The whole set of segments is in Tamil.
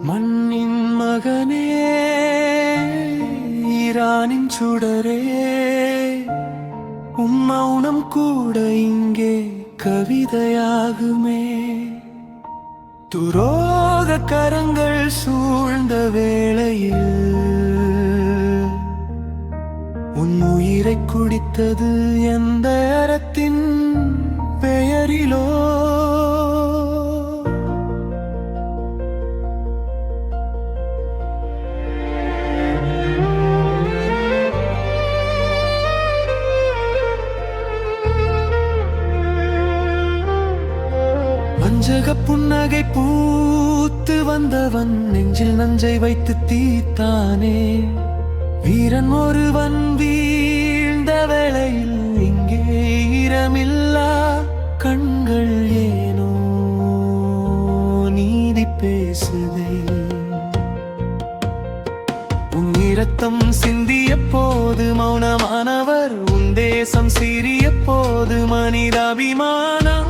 மண்ணின் மகனே, ஈரானின் சுடரே, உன் மௌனம் கூட இங்கே கவிதையாகுமே. துரோக கரங்கள் சூழ்ந்த வேளையில் உன் உயிரை குடித்தது எந்த அறத்தின் பெயரிலோ? வஞ்சக புன்னகை பூத்து வந்தவன் நெஞ்சில் நஞ்சை வைத்து தீத்தானே. வீரன் ஒருவன் வீழ்ந்த வேளையில் இங்கே ஈரமில்லா கண்கள் ஏனோ நீதி பேசுதே. உன் இரத்தம் சிந்திய போது மௌனமானவர், உன் தேசம் சீறிய போது மனிதாபிமானம்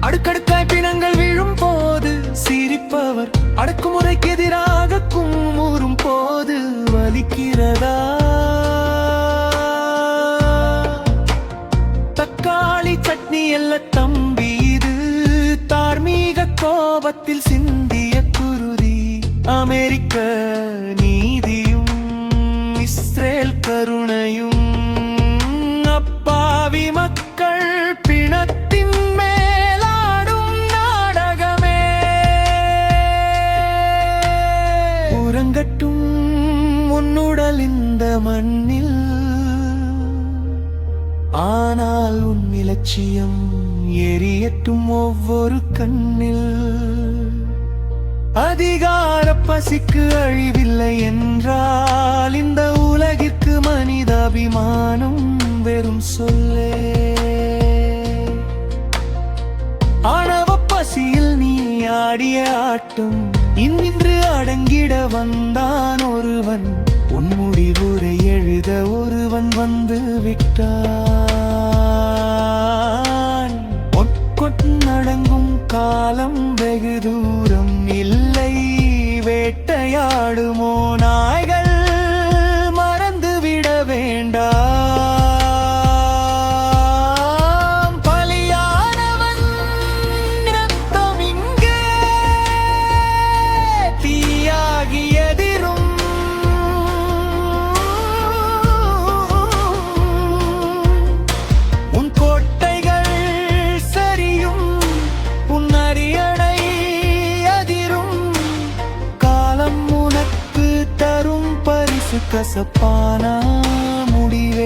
அடுக்கடுக்காய் பிணங்கள் விழும் போது சிரிப்பவர், அடக்குமுறைக்கு எதிராக குமுறும் போது வலிக்கிறதா? தக்காளி சட்னி அல்ல தம்பி, இது தார்மீக கோபத்தில் சிந்திய குருதி. அமெரிக்க நீதியும் இஸ்ரேல் கருணையும் அப்பாவி மக்கள் பிணத்தின் உறங்கட்டும் உன்னுடல் இந்த மண்ணில். ஆனால் உன் இலட்சியம் எரியட்டும் ஒவ்வொரு கண்ணில். அதிகார பசிக்கு அழிவில்லை என்றால் இந்த உலகிற்கு மனிதாபிமானம் வெறும் சொல்லே. ஆணவ பசியில் நீ ஆடிய ஆட்டம் இன்று அடங்கிட வந்தான் ஒருவன். உன் முடிவுரை எழுத ஒருவன் வந்து விட்டான். நடங்கும் காலம் வெகு தூரம் இல்லை. வேட்டையாடுமோ நாய்கள் மறந்துவிட வேண்டாம். பலியானவன் ரத்தம் இங்கே தீயாகி எதிரும். உன் கோட்டைகள் சரியும், உன் அரியணை அதிரும். காலம் உனக்கு தரும் பரிசு கசப்பான முடிவே.